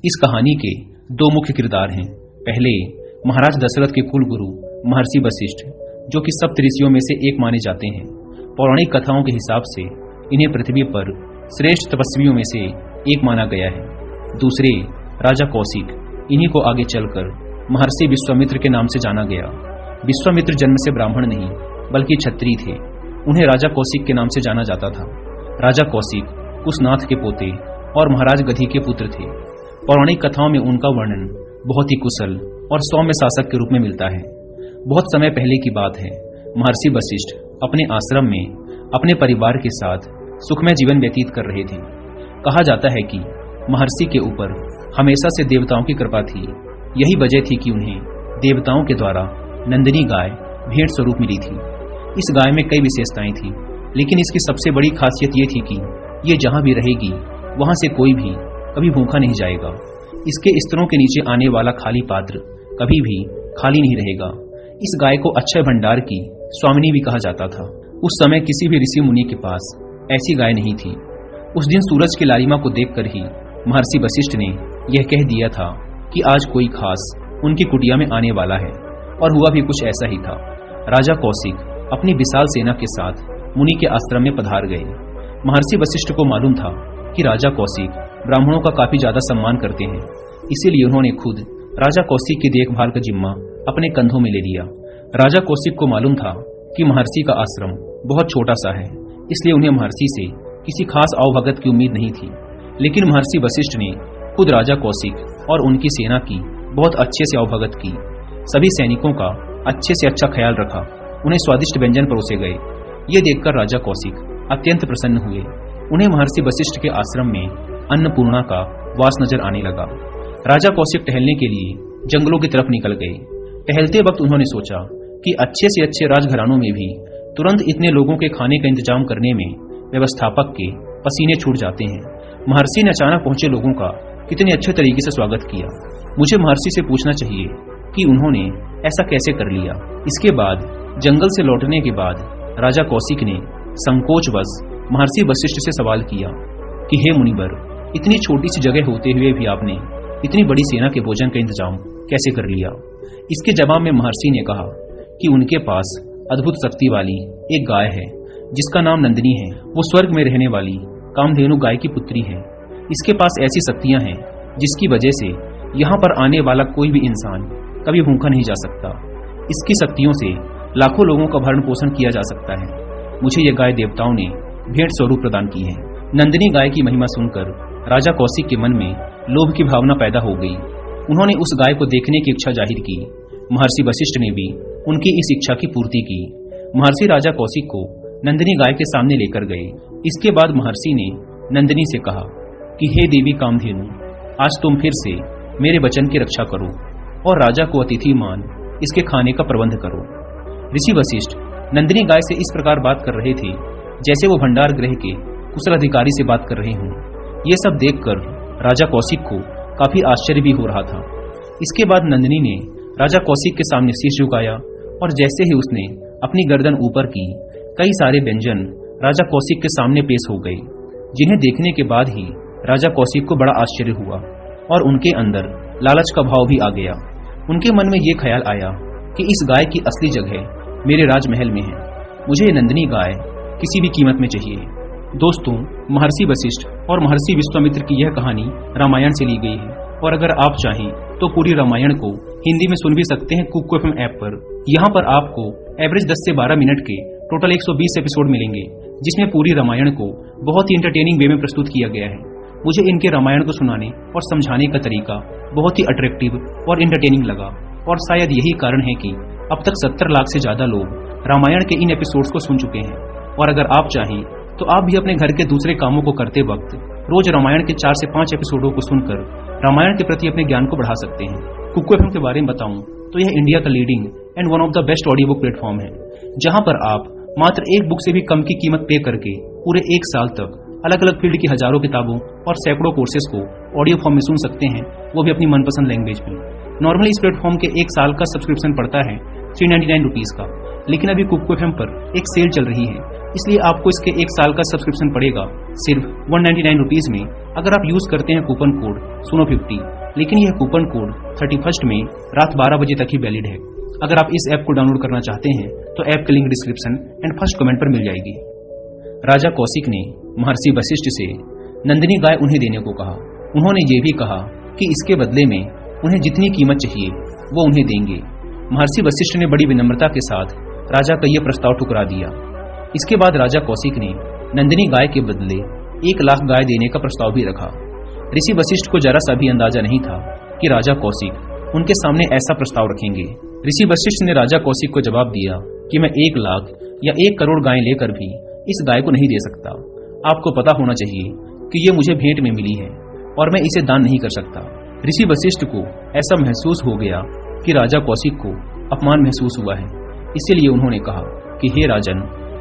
इस कहानी के दो मुख्य किरदार हैं। पहले महाराज दशरथ के कुल गुरु महर्षि वशिष्ठ, जो कि सप्त ऋषियों में से एक माने जाते हैं। पौराणिक कथाओं के हिसाब से इन्हें पृथ्वी पर श्रेष्ठ तपस्वियों में से एक माना गया है। दूसरे राजा कौशिक, इन्हीं को आगे चलकर महर्षि विश्वामित्र के नाम से जाना गया। विश्वामित्र जन्म से ब्राह्मण नहीं बल्कि क्षत्रिय थे। उन्हें राजा कौशिक के नाम से जाना जाता था। राजा कौशिक कुशनाथ के पोते और महाराज गधी के पुत्र थे। पौराणिक कथाओं में उनका वर्णन बहुत ही कुशल और सौम्य शासक के रूप में मिलता है। बहुत समय पहले की बात है। महर्षि वशिष्ठ अपने आश्रम में अपने परिवार के साथ सुखमय जीवन व्यतीत कर रहे थे। कहा जाता है कि महर्षि के ऊपर हमेशा से देवताओं की कृपा थी। यही वजह थी कि उन्हें देवताओं के द्वारा नंदिनी गाय भेंट स्वरूप मिली थी। इस गाय में कई विशेषताएं थी, लेकिन इसकी सबसे बड़ी खासियत ये थी कि ये जहां भी रहेगी वहां से कोई भी कभी भूखा नहीं जाएगा। इसके स्तनों के नीचे आने वाला खाली पात्र कभी भी खाली नहीं रहेगा। इस गाय को अक्षय भंडार की स्वामिनी भी कहा जाता था। उस समय किसी भी ऋषि मुनि के पास ऐसी गाय नहीं थी। उस दिन सूरज की लालिमा को देखकर ही महर्षि वशिष्ठ ने यह कह दिया था कि आज कोई खास उनकी कुटिया में आने वाला है, और हुआ भी कुछ ऐसा ही था। राजा कौशिक अपनी विशाल सेना के साथ मुनि के आश्रम में पधार गए। महर्षि वशिष्ठ को मालूम था कि राजा कौशिक ब्राह्मणों का काफी ज्यादा सम्मान करते हैं, इसीलिए उन्होंने खुद राजा कौशिक की देखभाल का जिम्मा अपने कंधों में ले लिया। राजा कौशिक को मालूम था कि महर्षि का आश्रम बहुत छोटा सा है, इसलिए उन्हें महर्षि से किसी खास आवभगत की उम्मीद नहीं थी। लेकिन महर्षि वशिष्ठ ने खुद राजा कौशिक और उनकी सेना की बहुत अच्छे से आवभगत की। सभी सैनिकों का अच्छे से अच्छा ख्याल रखा। उन्हें स्वादिष्ट व्यंजन परोसे गए। ये देखकर राजा कौशिक अत्यंत प्रसन्न हुए। उन्हें महर्षि वशिष्ठ के आश्रम में अन्नपूर्णा का वास नजर आने लगा। राजा कौशिक टहलने के लिए जंगलों की तरफ निकल गए। टहलते वक्त उन्होंने सोचा कि अच्छे से अच्छे राजघरानों में भी तुरंत इतने लोगों के खाने का इंतजाम करने में व्यवस्थापक के पसीने छूट जाते हैं। महर्षि ने अचानक पहुंचे लोगों का कितने अच्छे तरीके से स्वागत किया। मुझे महर्षि से पूछना चाहिए कि उन्होंने ऐसा कैसे कर लिया। इसके बाद जंगल से लौटने के बाद राजा कौशिक ने संकोचवश महर्षि वशिष्ठ से सवाल किया कि हे मुनिवर, इतनी छोटी सी जगह होते हुए भी आपने इतनी बड़ी सेना के भोजन का इंतजाम कैसे कर लिया। इसके जवाब में महर्षि ने कहा कि उनके पास अद्भुत शक्ति वाली एक गाय है जिसका नाम नंदिनी है। वो स्वर्ग में रहने वाली कामधेनु गाय की पुत्री है। इसके पास ऐसी शक्तियां हैं जिसकी वजह से यहाँ पर आने वाला कोई भी इंसान कभी भूखा नहीं जा सकता। इसकी शक्तियों से लाखों लोगों का भरण पोषण किया जा सकता है। मुझे यह गाय देवताओं ने भेंट स्वरूप प्रदान की है। नंदिनी गाय की महिमा सुनकर राजा कौशिक के मन में लोभ की भावना पैदा हो गई। उन्होंने उस गाय को देखने की इच्छा जाहिर की। महर्षि वशिष्ठ ने भी उनकी इस इच्छा की पूर्ति की। महर्षि राजा कौशिक को नंदिनी गाय के सामने लेकर गए। इसके बाद महर्षि ने नंदिनी से कहा कि हे देवी कामधेनु, आज तुम फिर से मेरे वचन की रक्षा करो और राजा को अतिथि मान इसके खाने का प्रबंध करो। ऋषि वशिष्ठ नंदिनी गाय से इस प्रकार बात कर रहे थे जैसे वो भंडार गृह के कुशल अधिकारी से बात कर रहे हों। ये सब देखकर राजा कौशिक को काफी आश्चर्य भी हो रहा था। इसके बाद नंदिनी ने राजा कौशिक के सामने शीश झुकाया और जैसे ही उसने अपनी गर्दन ऊपर की, कई सारे व्यंजन राजा कौशिक के सामने पेश हो गए, जिन्हें देखने के बाद ही राजा कौशिक को बड़ा आश्चर्य हुआ और उनके अंदर लालच का भाव भी आ गया। उनके मन में यह ख्याल आया कि इस गाय की असली जगह मेरे राजमहल में है। मुझे नंदिनी गाय किसी भी कीमत में चाहिए। दोस्तों, महर्षि वशिष्ठ और महर्षि विश्वामित्र की यह कहानी रामायण से ली गई है, और अगर आप चाहें तो पूरी रामायण को हिंदी में सुन भी सकते हैं कुकू एफएम ऐप पर। यहाँ पर आपको एवरेज 10 से 12 मिनट के टोटल 120 एपिसोड मिलेंगे, जिसमें पूरी रामायण को बहुत ही एंटरटेनिंग वे में प्रस्तुत किया गया है। मुझे इनके रामायण को सुनाने और समझाने का तरीका बहुत ही अट्रैक्टिव और एंटरटेनिंग लगा, और शायद यही कारण है कि अब तक 70 लाख से ज्यादा लोग रामायण के इन एपिसोड्स को सुन चुके हैं। और अगर आप चाहें तो आप भी अपने घर के दूसरे कामों को करते वक्त रोज रामायण के 4 से 5 एपिसोडों को सुनकर रामायण के प्रति अपने ज्ञान को बढ़ा सकते हैं। कुकू एफएम के बारे में बताऊं तो यह इंडिया का leading and one of the best audio book platform है, जहां पर आप मात्र एक बुक से भी कम की कीमत पे करके पूरे 1 साल तक अलग अलग फील्ड की हजारों किताबों और सैकड़ों कोर्सेज को ऑडियो फॉर्म में सुन सकते हैं, वो भी अपनी मनपसंद लैंग्वेज में। नॉर्मली इस प्लेटफॉर्म के 1 साल का सब्सक्रिप्शन पड़ता है 399 रुपीज का, लेकिन अभी कुकू एफएम पर एक सेल चल रही है, इसलिए आपको इसके 1 साल का सब्सक्रिप्शन पड़ेगा सिर्फ 199 रुपीज में, अगर आप यूज करते हैं कूपन कोड सुनो50, लेकिन यह कूपन कोड 31 में रात 12 बजे तक ही वैलिड है। अगर आप इस ऐप को डाउनलोड करना चाहते हैं तो ऐप की link description and first comment पर मिल जाएगी। राजा कौशिक ने महर्षि वशिष्ठ से नंदिनी गाय उन्हें देने को कहा। उन्होंने ये भी कहा कि इसके बदले में उन्हें जितनी कीमत चाहिए वो उन्हें देंगे। महर्षि वशिष्ठ ने बड़ी विनम्रता के साथ राजा का यह प्रस्ताव ठुकरा दिया। इसके बाद राजा कौशिक ने नंदिनी गाय के बदले 1 लाख गाय देने का प्रस्ताव भी रखा। ऋषि वशिष्ठ को जरा सा भी अंदाजा नहीं था कि राजा कौशिक उनके सामने ऐसा प्रस्ताव रखेंगे। ऋषि वशिष्ठ ने राजा कौशिक को जवाब दिया कि मैं 1 लाख या 1 करोड़ गाय लेकर भी इस गाय को नहीं दे सकता। आपको पता होना चाहिए कि ये मुझे भेंट में मिली है और मैं इसे दान नहीं कर सकता। ऋषि वशिष्ठ को ऐसा महसूस हो गया कि राजा कौशिक को अपमान महसूस हुआ है। इसीलिए उन्होंने कहा कि हे राजन,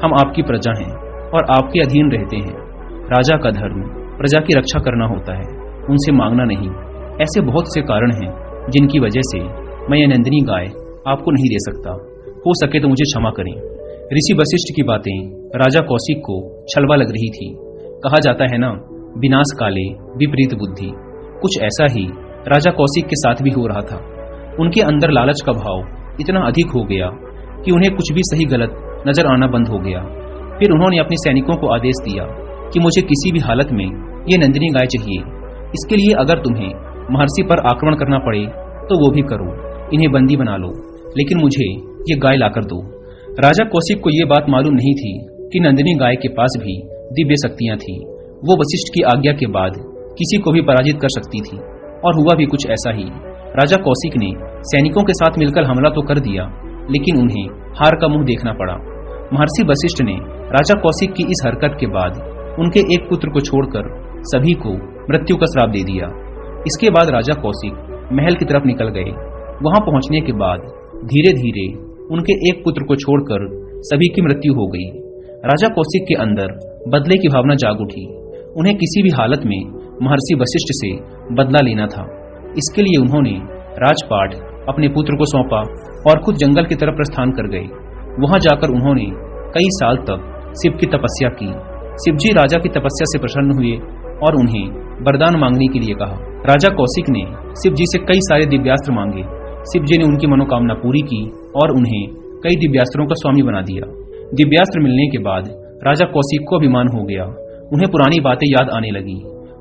हम आपकी प्रजा हैं और आपके अधीन रहते हैं। राजा का धर्म प्रजा की रक्षा करना होता है, उनसे मांगना नहीं। ऐसे बहुत से कारण हैं जिनकी वजह से मैं यह नंदिनी गाय आपको नहीं दे सकता। हो सके तो मुझे क्षमा करें। ऋषि वशिष्ठ की बातें राजा कौशिक को छलवा लग रही थी। कहा जाता है ना, विनाश काले विपरीत बुद्धि। कुछ ऐसा ही राजा कौशिक के साथ भी हो रहा था। उनके अंदर लालच का भाव इतना अधिक हो गया कि उन्हें कुछ भी सही गलत नजर आना बंद हो गया। फिर उन्होंने अपने सैनिकों को आदेश दिया कि मुझे किसी भी हालत में ये नंदिनी गाय चाहिए। इसके लिए अगर तुम्हें महर्षि पर आक्रमण करना पड़े तो वो भी करो, इन्हें बंदी बना लो, लेकिन मुझे ये गाय लाकर दो। राजा कौशिक को ये बात मालूम नहीं थी कि नंदिनी गाय के पास भी दिव्य शक्तियां थी। वो वशिष्ठ की आज्ञा के बाद किसी को भी पराजित कर सकती थी, और हुआ भी कुछ ऐसा ही। राजा कौशिक ने सैनिकों के साथ मिलकर हमला तो कर दिया, लेकिन उन्हें हार का मुंह देखना पड़ा। महर्षि वशिष्ठ ने राजा कौशिक की इस हरकत के बाद उनके एक पुत्र को छोड़कर सभी को मृत्यु का श्राप दे दिया। इसके बाद राजा कौशिक महल की तरफ निकल गए। वहां पहुंचने के बाद धीरे धीरे उनके एक पुत्र को छोड़कर सभी की मृत्यु हो गई। राजा कौशिक के अंदर बदले की भावना जाग उठी। उन्हें किसी भी हालत में महर्षि वशिष्ठ से बदला लेना था। इसके लिए उन्होंने राजपाट अपने पुत्र को सौंपा और खुद जंगल की तरफ प्रस्थान कर गए। वहां जाकर उन्होंने कई साल तक शिव की तपस्या की। शिवजी राजा की तपस्या से प्रसन्न हुए और उन्हें वरदान मांगने के लिए कहा। राजा कौशिक ने शिवजी से कई सारे दिव्यास्त्र मांगे। शिवजी ने उनकी मनोकामना पूरी की और उन्हें कई दिव्यास्त्रों का स्वामी बना दिया। दिव्यास्त्र मिलने के बाद राजा कौशिक को अभिमान हो गया। उन्हें पुरानी बातें याद आने लगी।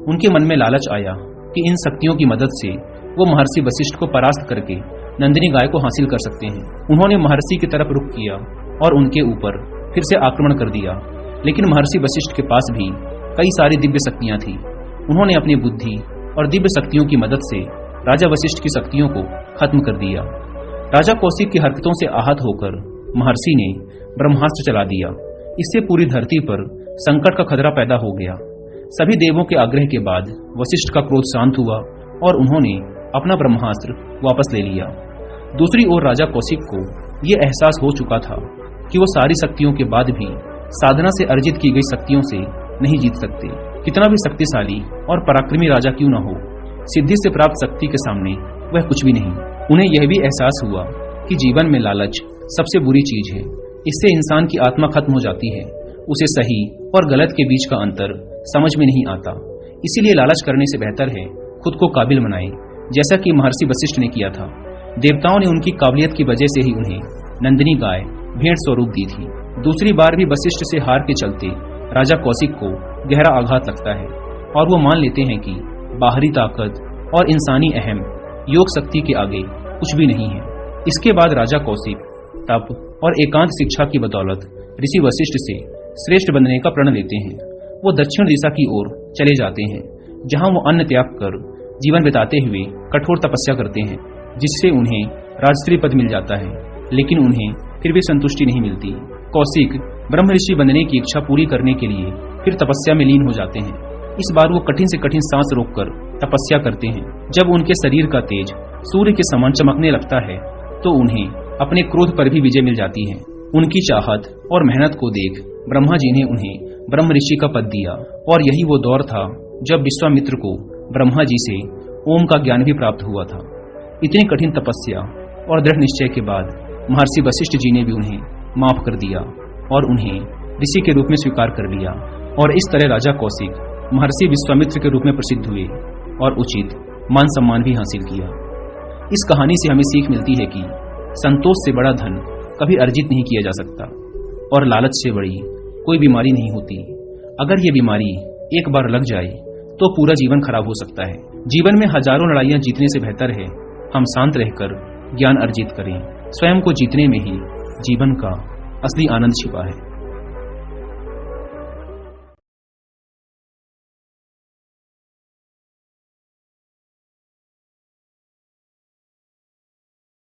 उनके मन में लालच आया कि इन शक्तियों की मदद से वो महर्षि वशिष्ठ को परास्त करके नंदिनी गाय को हासिल कर सकते हैं। उन्होंने महर्षि की तरफ रुख किया और उनके ऊपर फिर से आक्रमण कर दिया, लेकिन महर्षि वशिष्ठ के पास भी कई सारी दिव्य शक्तियां थी। उन्होंने अपनी बुद्धि और दिव्य शक्तियों की मदद से राजा वशिष्ठ की शक्तियों को खत्म कर दिया। राजा कौशिक की हरकतों से आहत होकर महर्षि ने ब्रह्मास्त्र चला दिया। इससे पूरी धरती पर संकट का खतरा पैदा हो गया। सभी देवों के आग्रह के बाद वशिष्ठ का क्रोध शांत हुआ और उन्होंने अपना ब्रह्मास्त्र वापस ले लिया। दूसरी ओर राजा कौशिक को यह एहसास हो चुका था कि वो सारी शक्तियों के बाद भी साधना से अर्जित की गई शक्तियों से नहीं जीत सकते। कितना भी शक्तिशाली और पराक्रमी राजा क्यों न हो, सिद्धि से प्राप्त शक्ति के सामने वह कुछ भी नहीं। उन्हें यह भी एहसास हुआ कि जीवन में लालच सबसे बुरी चीज है। इससे इंसान की आत्मा खत्म हो जाती है। उसे सही और गलत के बीच का अंतर समझ में नहीं आता। इसीलिए लालच करने से बेहतर है खुद को काबिल बनाए, जैसा कि महर्षि वशिष्ठ ने किया था। देवताओं ने उनकी काबिलियत की वजह से ही उन्हें नंदिनी गाय भेंट स्वरूप दी थी। दूसरी बार भी वशिष्ठ से हार के चलते राजा कौशिक को गहरा आघात लगता है और वो मान लेते हैं कि बाहरी ताकत और इंसानी अहम योग शक्ति के आगे कुछ भी नहीं है। इसके बाद राजा कौशिक तप और एकांत शिक्षा की बदौलत ऋषि वशिष्ठ से श्रेष्ठ बनने का प्रण लेते हैं। वो दक्षिण दिशा की ओर चले जाते हैं, जहां वो अन्न त्याग कर जीवन बिताते हुए कठोर तपस्या करते हैं, जिससे उन्हें राजश्री पद मिल जाता है। लेकिन उन्हें फिर भी संतुष्टि नहीं मिलती। कौशिक ब्रह्म ऋषि बनने की इच्छा पूरी करने के लिए फिर तपस्या में लीन हो जाते हैं। इस बार वो कठिन से कठिन सांस रोककर तपस्या करते हैं। जब उनके शरीर का तेज सूर्य के समान चमकने लगता है तो उन्हें अपने क्रोध पर भी विजय मिल जाती है। उनकी चाहत और मेहनत को देख ब्रह्मा जी ने उन्हें ब्रह्म ऋषि का पद दिया, और यही वो दौर था जब विश्वामित्र को ब्रह्मा जी से ओम का ज्ञान भी प्राप्त हुआ था। इतनी कठिन तपस्या और दृढ़ निश्चय के बाद महर्षि वशिष्ठ जी ने भी उन्हें माफ कर दिया और उन्हें ऋषि के रूप में स्वीकार कर लिया। और इस तरह राजा कौशिक महर्षि विश्वामित्र के रूप में प्रसिद्ध हुए और उचित मान सम्मान भी हासिल किया। इस कहानी से हमें सीख मिलती है कि संतोष से बड़ा धन कभी अर्जित नहीं किया जा सकता और लालच से बड़ी कोई बीमारी नहीं होती। अगर ये बीमारी एक बार लग जाए तो पूरा जीवन खराब हो सकता है। जीवन में हजारों लड़ाइयां जीतने से बेहतर है हम शांत रहकर ज्ञान अर्जित करें। स्वयं को जीतने में ही जीवन का असली आनंद छिपा है।